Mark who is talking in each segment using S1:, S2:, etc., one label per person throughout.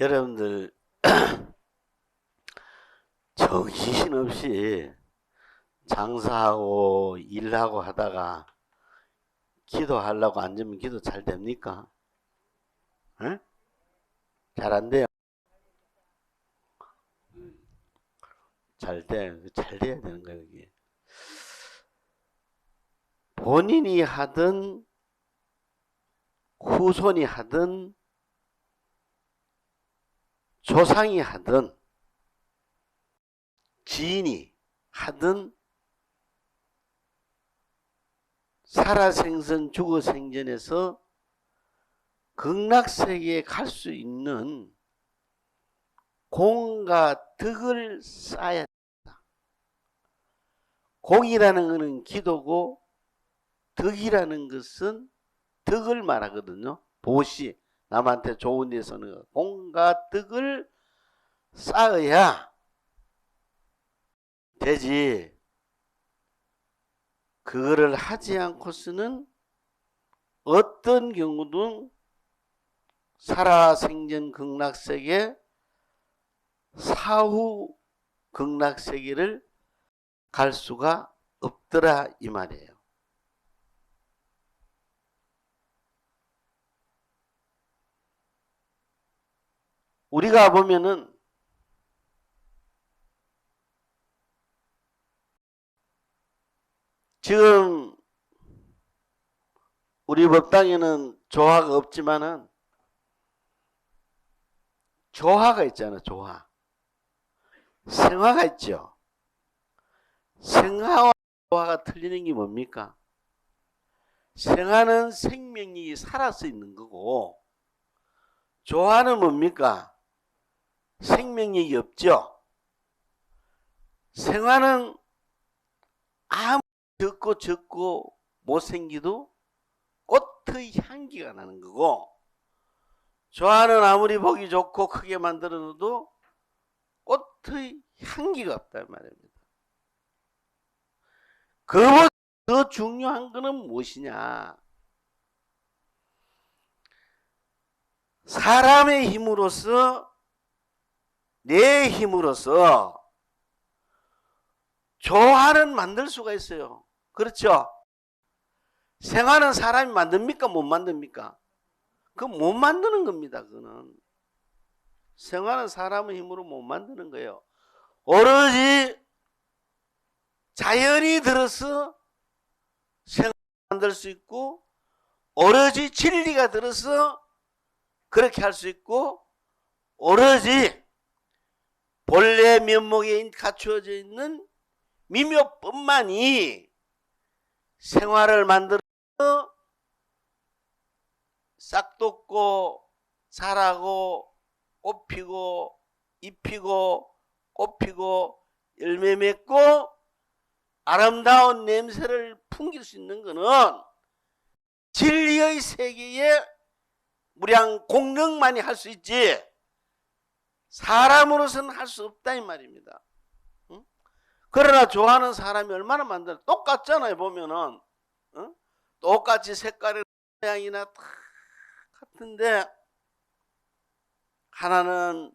S1: 여러분들 정신없이 장사하고 일하고 하다가 기도하려고 앉으면 기도 잘 됩니까? 응? 잘 안 돼요. 잘 돼야 되는 거예요. 이게. 본인이 하든 후손이 하든 조상이 하든 지인이 하든 살아생전 죽어생전에서 극락세계에 갈 수 있는 공과 덕을 쌓아야 된다. 공이라는 것은 기도고 덕이라는 것은 덕을 말하거든요. 보시, 남한테 좋은 데 서는 것. 공과 덕을 쌓아야 되지. 그거를 하지 않고서는 어떤 경우든 살아생전 극락세계, 사후 극락세계를 갈 수가 없더라 이 말이에요. 우리가 보면은 지금 우리 법당에는 조화가 없지만은 조화가 있잖아. 조화. 생화가 있죠. 생화와 조화가 틀리는 게 뭡니까? 생화는 생명력이 살아서 있는 거고 조화는 뭡니까? 생명력이 없죠. 생화는 아무 적고 못생기도 꽃의 향기가 나는 거고 조화는 아무리 보기 좋고 크게 만들어 놓어도 꽃의 향기가 없단 말입니다. 그보다 더 중요한 것은 무엇이냐? 사람의 힘으로서 내 힘으로서 조화는 만들 수가 있어요. 그렇죠? 생화는 사람이 만듭니까? 못 만듭니까? 그 못 만드는 겁니다. 그거는 생화는 사람의 힘으로 못 만드는 거예요. 오로지 자연이 들어서 생화를 만들 수 있고 오로지 진리가 들어서 그렇게 할 수 있고 오로지 본래 면목에 갖추어져 있는 미묘뿐만이 생화를 만들어서 싹 돋고 자라고 꽃 피고 잎 피고 꽃 피고 열매 맺고 아름다운 냄새를 풍길 수 있는 것은 진리의 세계에 무량 공덕만이 할 수 있지 사람으로서는 할 수 없다 이 말입니다. 응? 그러나 좋아하는 사람이 얼마나 많다. 똑같잖아요. 보면은 응? 똑같이 색깔이나 모양이나 다 같은데 하나는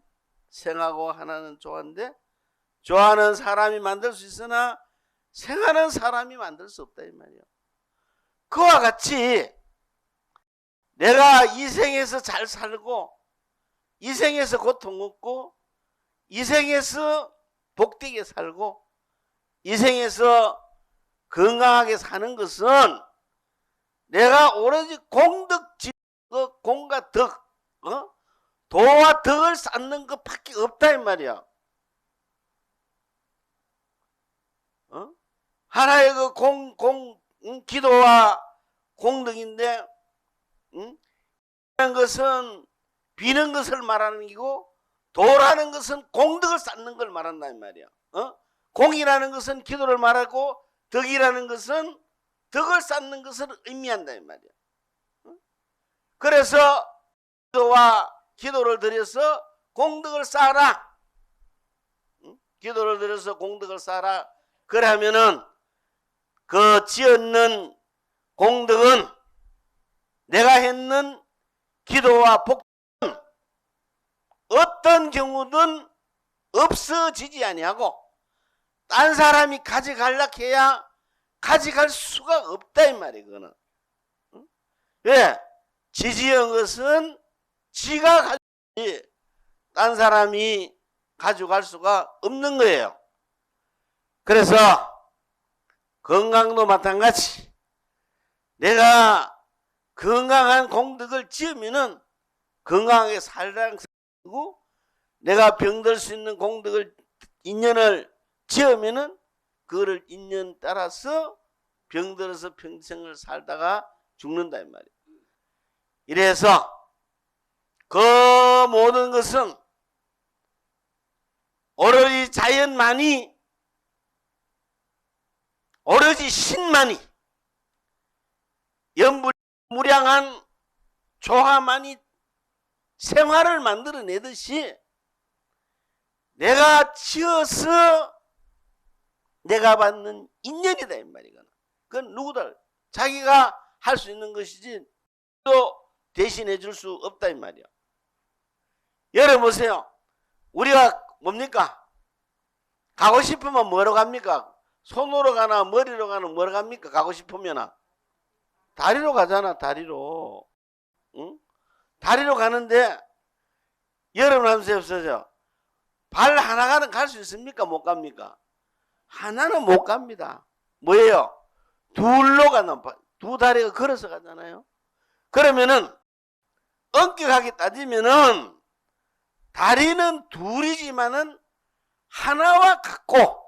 S1: 생하고 하나는 좋아하는데 좋아하는 사람이 만들 수 있으나 생하는 사람이 만들 수 없다 이 말이에요. 그와 같이 내가 이 생에서 잘 살고 이 생에서 고통 없고 이 생에서 복되게 살고 이 생에서 건강하게 사는 것은 내가 오로지 공과 덕, 도와 덕을 쌓는 것밖에 없다 이 말이야. 하나의 그 기도와 공덕인데, 이런 것은 비는 것을 말하는 기고 도라는 것은 공덕을 쌓는 걸 말한다 이 말이야. 공이라는 것은 기도를 말하고 덕이라는 것은 덕을 쌓는 것을 의미한다 이 말이야. 그래서 기도를 드려서 공덕을 쌓아라. 기도를 드려서 공덕을 쌓아라. 그러면은 그 지었는 공덕은 내가 했는 기도와 복은 어떤 경우든 없어지지 아니하고 딴 사람이 가져갈라 해야 가져갈 수가 없다 이 말이에요. 그거는. 왜? 지지한 것은 지가 가지지 딴 사람이 가져갈 수가 없는 거예요. 그래서 건강도 마찬가지. 내가 건강한 공덕을 지으면은 건강하게 살라고 쓰고, 내가 병들 수 있는 공덕을 인연을 지으면은 그거를 인연 따라서 병들어서 평생을 살다가 죽는다 이 말이에요. 이래서 그 모든 것은 오로지 자연만이, 오로지 신만이, 연무량한 조화만이 생활을 만들어내듯이 내가 지어서 내가 받는 인연이다 이 말이야. 그건 누구도 자기가 할 수 있는 것이지 또 대신해 줄 수 없다 이 말이야. 여러분 보세요. 우리가 뭡니까? 가고 싶으면 뭐로 갑니까? 손으로 가나 머리로 가나 뭐로 갑니까? 가고 싶으면 다리로 가잖아. 다리로. 응? 다리로 가는데 여러분 한번 해보세요. 발 하나가는 갈 수 있습니까? 못 갑니까? 하나는 못 갑니다. 뭐예요? 둘로 가는, 두 다리가 걸어서 가잖아요. 그러면은 엄격하게 따지면은 다리는 둘이지만은 하나와 같고,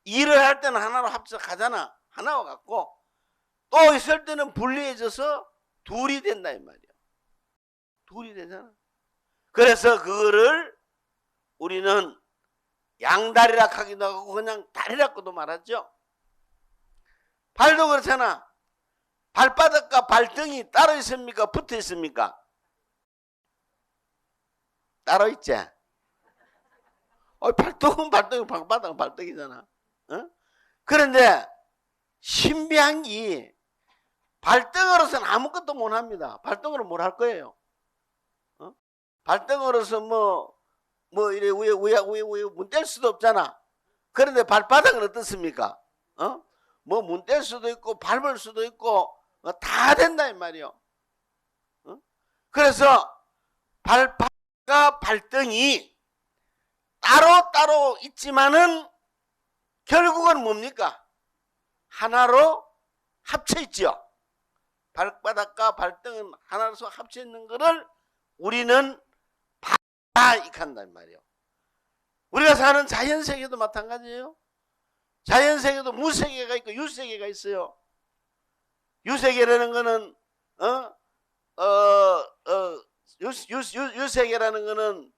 S1: 일을 할 때는 하나로 합쳐 가잖아. 하나와 같고, 또 있을 때는 분리해져서 둘이 된다 이 말이야. 둘이 되잖아. 그래서 그거를 우리는 양다리라 하기도 하고 그냥 다리라고도 말하죠. 발도 그렇잖아. 발바닥과 발등이 따로 있습니까? 붙어 있습니까? 따로 있지. 발등은 발등이, 발바닥은 발등이잖아. 어? 그런데 신비한 게 발등으로서는 아무것도 못 합니다. 발등으로 뭘 할 거예요? 발등으로서 이래 위에 문 뗄 수도 없잖아. 그런데 발바닥은 어떻습니까? 문 뗄 수도 있고 밟을 수도 있고 다 된다 이 말이요. 그래서 발바닥과 발등이 따로 있지만은 결국은 뭡니까? 하나로 합쳐 있죠. 발바닥과 발등은 하나로서 합쳐 있는 것을 우리는 바다익한다 이 말이에요. 우리가 사는 자연세계도 마찬가지예요. 자연세계도 무세계가 있고 유세계가 있어요. 유세계라는 거는 유세계라는 거는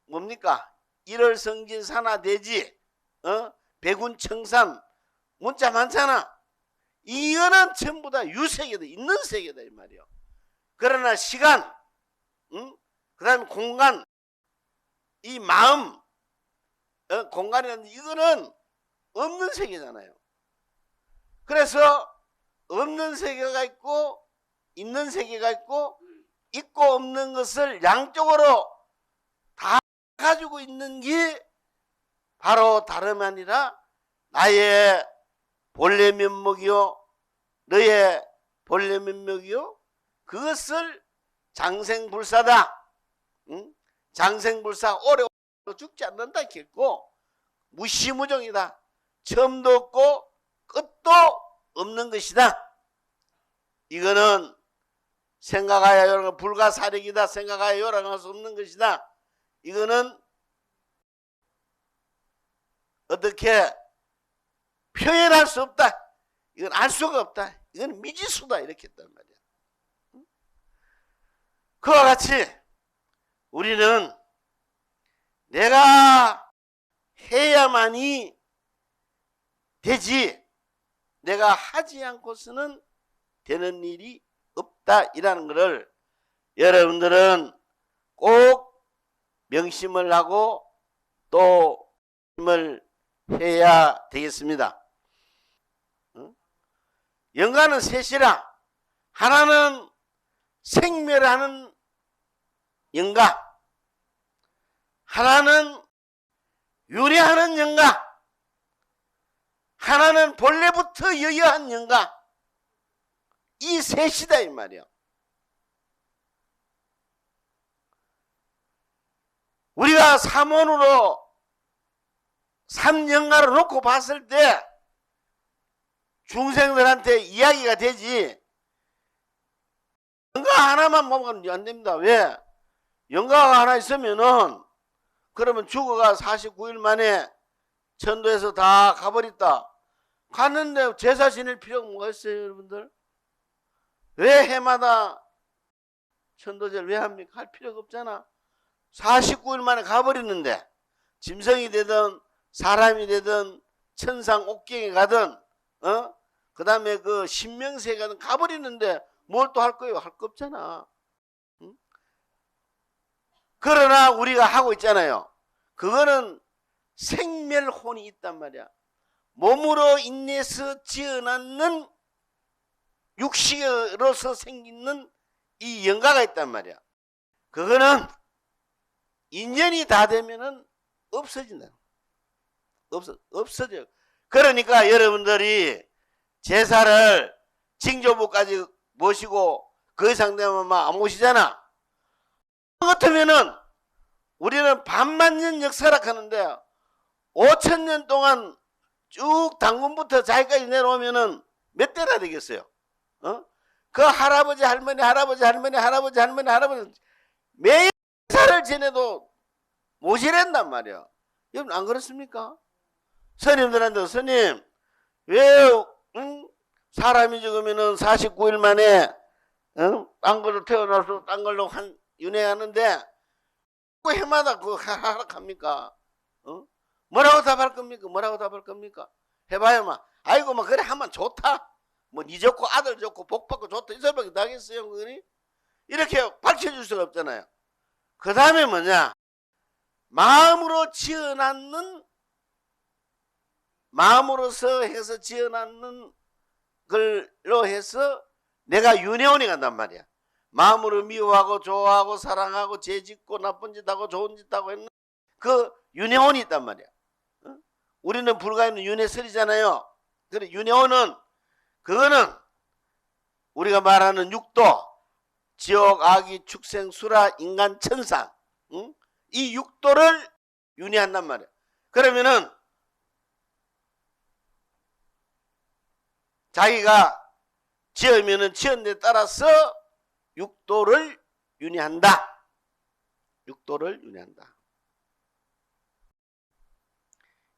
S1: 뭡니까? 일월성진산하대지, 백운청산, 문자 많잖아. 이거는 전부 다 유세계다, 있는 세계다 이 말이에요. 그러나 시간, 그 다음에 공간, 이 마음, 공간이라는 이거는 없는 세계잖아요. 그래서 없는 세계가 있고 있는 세계가 있고 없는 것을 양쪽으로 다 가지고 있는 게 바로 다름 아니라 나의 본래 면목이요 너의 본래 면목이요 그것을 장생불사다. 장생불사 오래 죽지 않는다 했고 무시무종이다. 처음도 없고 끝도 없는 것이다. 이거는 생각하여 요런 불가사력이다. 생각하여 요랑할 수 없는 것이다. 이거는 어떻게 표현할 수 없다. 이건 알 수가 없다. 이건 미지수다. 이렇게 했단 말이야. 그와 같이 우리는 내가 해야만이 되지 내가 하지 않고서는 되는 일이 없다. 이라는 것을 여러분들은 꼭 명심을 하고 또 힘을 해야 되겠습니다. 영가는 셋이라 하나는 생멸하는 영가, 하나는 윤회하는 영가, 하나는 본래부터 여여한 영가. 이 셋이다 이 말이야. 우리가 삼원으로 삼영가를 놓고 봤을 때 중생들한테 이야기가 되지, 영가 하나만 보면 안 됩니다. 왜? 영가가 하나 있으면은 그러면 죽어가 49일 만에 천도에서 다 가버렸다. 갔는데 제사 지낼 필요가 뭐가 있어요, 여러분들? 왜 해마다 천도제를 왜 합니까? 할 필요가 없잖아. 49일 만에 가버리는데, 짐승이 되든 사람이 되든 천상 옥경에 가든 그 다음에 그 신명세에 가든 가버리는데 뭘 또 할 거예요? 할 거 없잖아. 응? 그러나 우리가 하고 있잖아요. 그거는 생멸혼이 있단 말이야. 몸으로 인해서 지어놨는 육식으로서 생기는 이 영가가 있단 말이야. 그거는 인연이 다 되면은 없어진다. 없어져요. 그러니까 여러분들이 제사를 징조부까지 모시고 그 이상 되면 막 안 모시잖아. 그 같으면은 우리는 반만년 역사라 하는데 5,000년 동안 쭉 당군부터 자기까지 내려오면은 몇 대나 되겠어요? 그 할아버지 할머니 할아버지 할머니 할아버지 할머니 할아버지 매일 제사를 지내도 모시랜단 말이야. 여러분 안 그렇습니까? 스님들한테 스님 왜 사람이 죽으면은 49일 만에 딴 걸로 태어나서 딴 걸로 윤회하는데 그 해마다 그거 하라 합니까? 뭐라고 답할 겁니까? 뭐라고 답할 겁니까? 해봐요 막. 아이고 막 그래 하면 좋다. 뭐 니 좋고 아들 좋고 복 받고 좋다 이 소리밖에 나겠어요 그거니? 이렇게 밝혀줄 수가 없잖아요. 그 다음에 뭐냐? 마음으로 지어놨는, 마음으로서 해서 지어놨는 걸로 해서 내가 윤회원이 간단 말이야. 마음으로 미워하고 좋아하고 사랑하고 죄짓고 나쁜 짓하고 좋은 짓하고 했는 그 윤회원이 있단 말이야. 우리는 불가있는 윤회설이잖아요. 그래 윤회원은 그거는 우리가 말하는 육도, 지옥, 악이, 축생, 수라, 인간, 천상, 이 육도를 윤회한단 말이야. 그러면은 자기가 지으면은 지은 데 따라서 육도를 윤회한다. 육도를 윤회한다.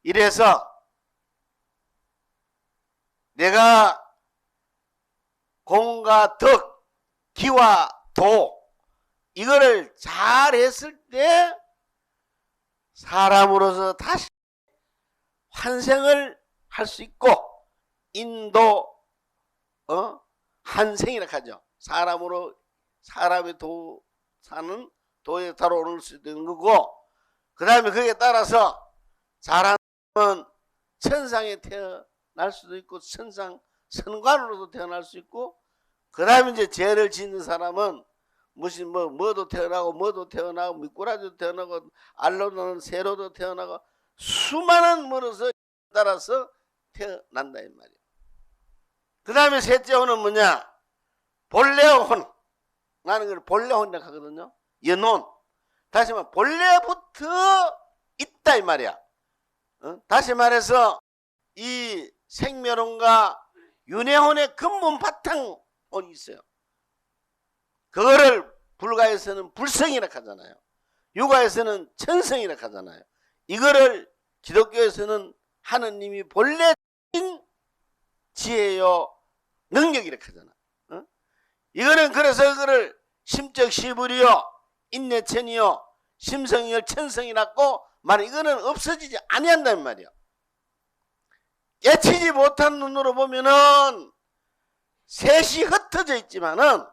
S1: 이래서 내가 공과 덕, 기와 도 이거를 잘 했을 때 사람으로서 다시 환생을 할 수 있고 인도 한생이라 하죠. 사람으로 사람의 도 사는 도에 달아오를 수 있는 거고 그 다음에 거기에 따라서 잘하면 천상에 태어날 수도 있고 천상 선관으로도 태어날 수 있고 그 다음에 이제 죄를 짓는 사람은 무슨 뭐도 태어나고 뭐도 태어나고 미꾸라지도 태어나고 알로는 새로도 태어나고 수많은 뭐로서 따라서 태어난다 이 말이야. 그 다음에 셋째 혼은 뭐냐? 본래혼. 나는 그걸 본래혼이라고 하거든요. 연혼. 다시 말해 본래부터 있다 이 말이야. 다시 말해서 이 생멸혼과 윤회혼의 근본 바탕혼이 있어요. 그거를 불가에서는 불성이라고 하잖아요. 유가에서는 천성이라고 하잖아요. 이거를 기독교에서는 하느님이 본래 지혜요 능력이라고 하잖아. 이거는 그래서 그거를 심적 시불이요 인내천이요 심성이요 천성이 났고 말은 이거는 없어지지 아니한단 말이야. 깨치지 못한 눈으로 보면은 셋이 흩어져 있지만은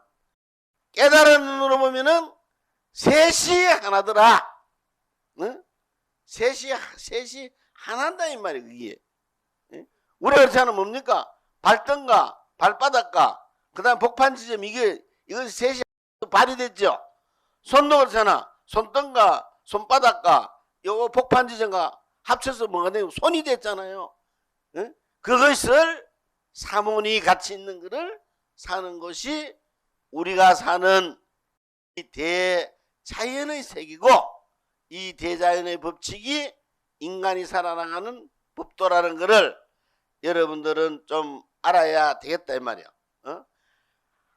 S1: 깨달은 눈으로 보면은 셋이 하나더라. 셋이 하나다 이 말이야 그게. 우리가 그렇지 않으면 뭡니까? 발등과 발바닥과 그 다음 복판 지점 이거 셋이 발휘됐죠. 손도 그렇잖아. 손등과 손바닥과 요거 복판지점과 합쳐서 뭐가 되고 손이 됐잖아요. 예? 그것을 사문이 같이 있는 것을 사는 것이 우리가 사는 이 대자연의 세계고, 이 대자연의 법칙이 인간이 살아나가는 법도라는 것을 여러분들은 좀 알아야 되겠다 이 말이야.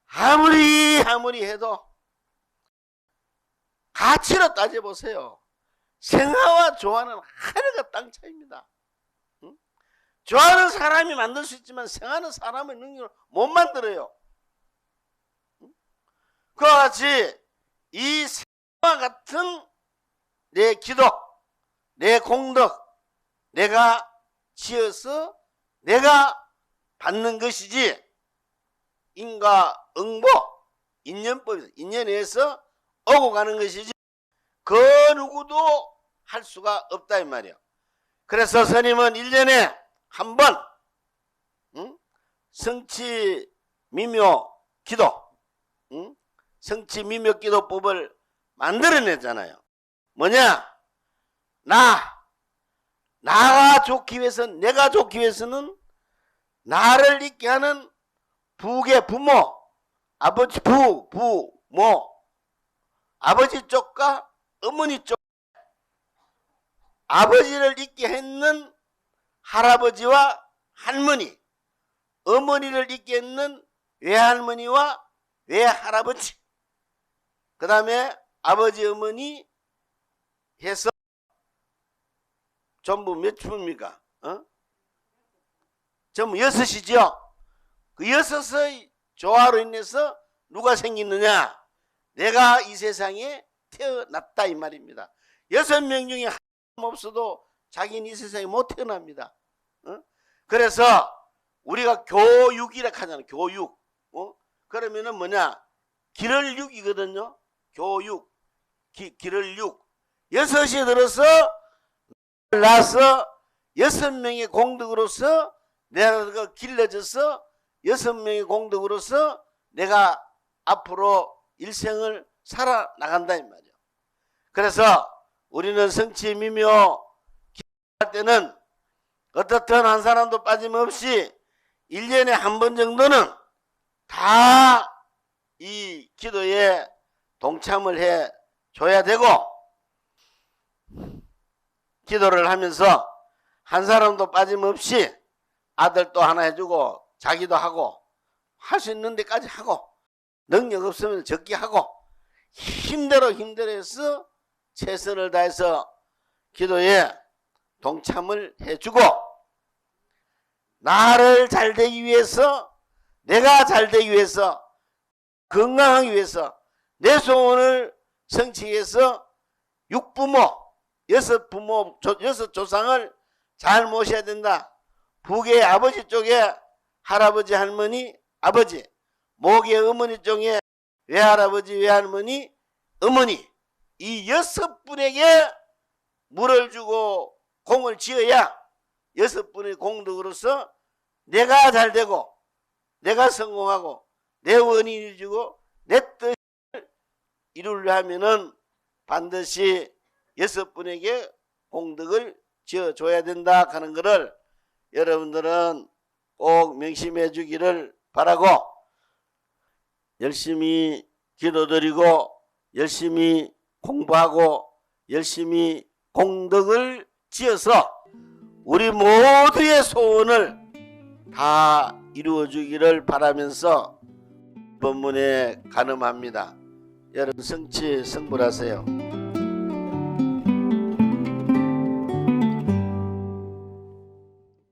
S1: 아무리 해도 가치로 따져보세요. 생화와 조화는 하늘과 땅 차이입니다. 조화는 사람이 만들 수 있지만 생화는 사람의 능력을 못 만들어요. 그와 같이 이 생화와 같은 내 기도, 내 공덕, 내가 지어서 내가 받는 것이지, 인과응보, 인연법에서 인연에서 오고 가는 것이지 그 누구도 할 수가 없다 이 말이에요. 그래서 스님은 1년에 한 번 성취 미묘 기도, 성취 미묘 기도법을 만들어냈잖아요. 뭐냐? 나가 좋기 위해서, 내가 좋기 위해서는 나를 있게 하는 부계 부모, 아버지 부모, 아버지 쪽과 어머니 쪽, 아버지를 있게 했는 할아버지와 할머니, 어머니를 있게 했는 외할머니와 외할아버지, 그 다음에 아버지 어머니 해서 전부 몇 춤입니까? 전부 6이죠. 그 6의 조화로 인해서 누가 생기느냐? 내가 이 세상에 태어났다 이 말입니다. 6명 중에 한 명 없어도 자기는 이 세상에 못 태어납니다. 그래서 우리가 교육이라 하잖아요. 교육. 그러면은 뭐냐? 길을 6이거든요. 교육. 길을 6. 6이 들어서 나서 6명의 공덕으로서 내가 길러져서 6명의 공덕으로서 내가 앞으로 일생을 살아나간다 이 말이에요. 그래서 우리는 성취 미묘 기도할 때는 어떻든 한 사람도 빠짐없이 1년에 한 번 정도는 다 이 기도에 동참을 해 줘야 되고, 기도를 하면서 한 사람도 빠짐없이 아들도 하나 해주고 자기도 하고 할 수 있는 데까지 하고, 능력 없으면 적게 하고, 힘대로 해서 최선을 다해서 기도에 동참을 해주고, 나를 잘되기 위해서, 내가 잘되기 위해서, 건강하기 위해서 내 소원을 성취해서 6부모, 6부모, 6조상을 잘 모셔야 된다. 북의 아버지 쪽에 할아버지, 할머니, 아버지, 목의 어머니 쪽에 외할아버지, 외할머니, 어머니, 이 6분에게 물을 주고 공을 지어야 6분의 공덕으로서 내가 잘되고 내가 성공하고 내 원인을 이루고 내 뜻을 이루려 하면은 반드시 6분에게 공덕을 지어줘야 된다 하는 것을 여러분들은 꼭 명심해 주기를 바라고, 열심히 기도드리고 열심히 공부하고 열심히 공덕을 지어서 우리 모두의 소원을 다 이루어 주기를 바라면서 본문에 간음합니다. 여러분 성취 성불하세요.